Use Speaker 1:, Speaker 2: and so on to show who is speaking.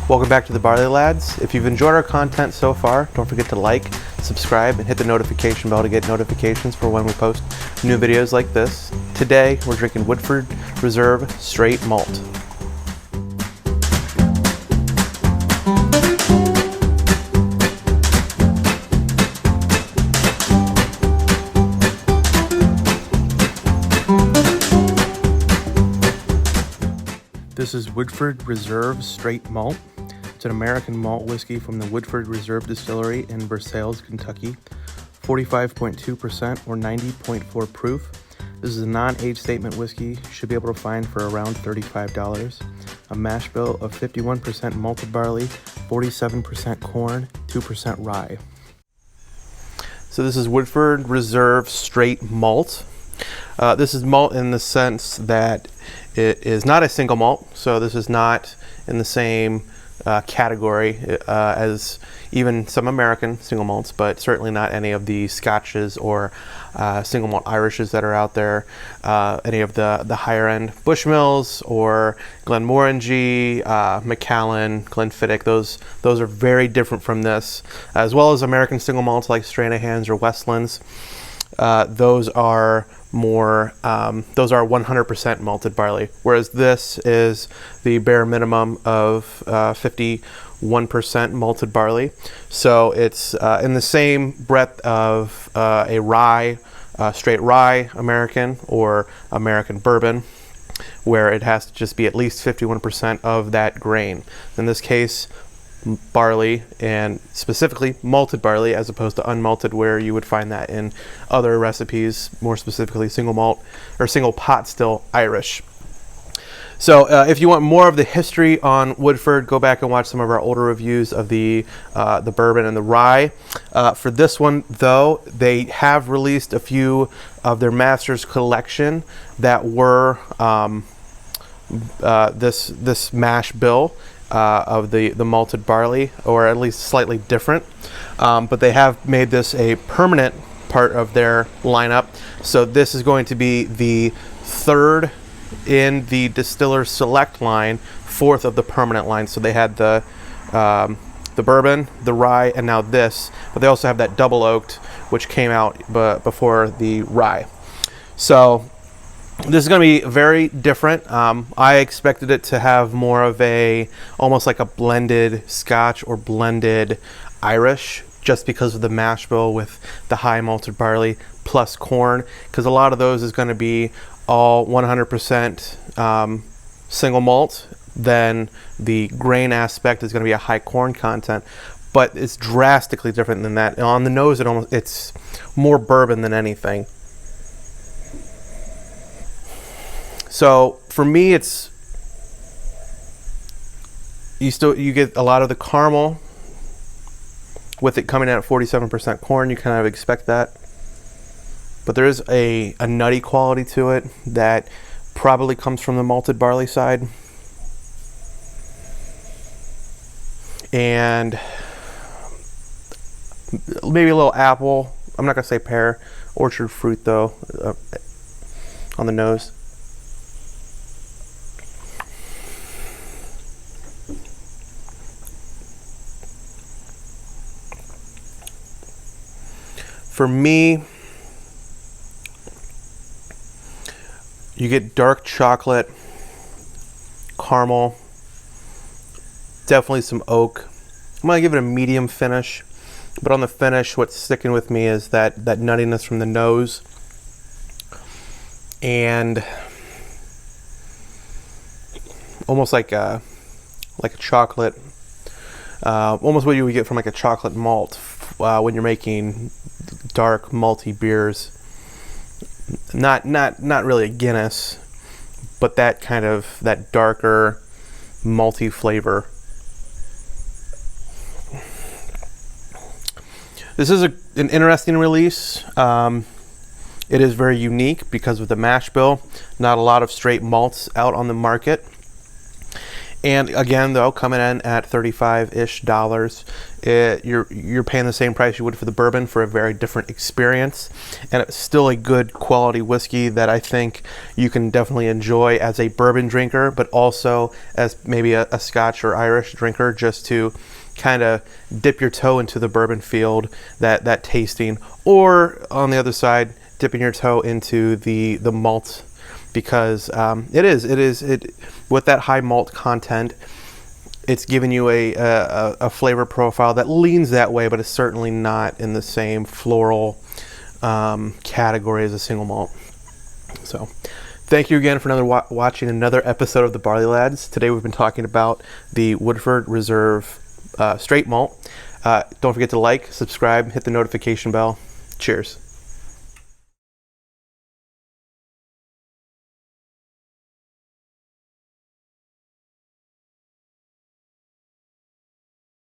Speaker 1: Welcome back to the Barley Lads. If you've enjoyed our content so far, don't forget to like, subscribe, and hit the notification bell to get notifications for when we post new videos like this. Today, we're drinking Woodford Reserve Straight Malt. This is Woodford Reserve Straight Malt. It's an American malt whiskey from the Woodford Reserve Distillery in Versailles, Kentucky. 45.2% or 90.4 proof. This is a non-age statement whiskey. You should be able to find for around $35. A mash bill of 51% malted barley, 47% corn, 2% rye. So this is Woodford Reserve Straight Malt. This is malt in the sense that it is not a single malt, so this is not in the same category as even some American single malts, but certainly not any of the Scotches or single malt Irishes that are out there, any of the higher end Bushmills or Glenmorangie, Macallan, Glenfiddich. Those are very different from this, as well as American single malts like Stranahan's or Westlands. Those are more, those are 100% malted barley, whereas this is the bare minimum of 51% malted barley. So it's in the same breadth of a rye, straight rye American or American bourbon, where it has to just be at least 51% of that grain. In this case, barley, and specifically malted barley as opposed to unmalted, where you would find that in other recipes, more specifically single malt or single pot still Irish. So if you want more of the history on Woodford, go back and watch some of our older reviews of the bourbon and the rye. For this one though, they have released a few of their master's collection that were this mash bill of the malted barley, or at least slightly different, but they have made this a permanent part of their lineup. So this is going to be the third in the Distiller Select line, fourth of the permanent line. So they had the bourbon, the rye, and now this, but they also have that double oaked, which came out before the rye. So this is going to be very different. I expected it to have more of almost like a blended Scotch or blended Irish, just because of the mash bill with the high malted barley plus corn, because a lot of those is going to be all 100% single malt. Then the grain aspect is going to be a high corn content, but it's drastically different than that. On the nose, it's more bourbon than anything. So for me, it's you get a lot of the caramel with it coming out at 47% corn. You kind of expect that, but there is a nutty quality to it that probably comes from the malted barley side, and maybe a little apple. I'm not gonna say pear, orchard fruit though, on the nose. For me, you get dark chocolate, caramel, definitely some oak. I'm gonna give it a medium finish, but on the finish, what's sticking with me is that nuttiness from the nose, and almost like a chocolate, almost what you would get from like a chocolate malt when you're making dark malty beers. Not really a Guinness, but that kind of that darker malty flavor. This is an interesting release. It is very unique because of the mash bill. Not a lot of straight malts out on the market. And again, though, coming in at $35-ish, you're paying the same price you would for the bourbon for a very different experience, and it's still a good quality whiskey that I think you can definitely enjoy as a bourbon drinker, but also as maybe a Scotch or Irish drinker, just to kind of dip your toe into the bourbon field, that tasting, or on the other side, dipping your toe into the malt, because it with that high malt content, it's giving you a flavor profile that leans that way, but it's certainly not in the same floral category as a single malt. So thank you again for watching another episode of the Barley Lads. Today we've been talking about the Woodford Reserve Straight Malt. Don't forget to like, subscribe, hit the notification bell. Cheers.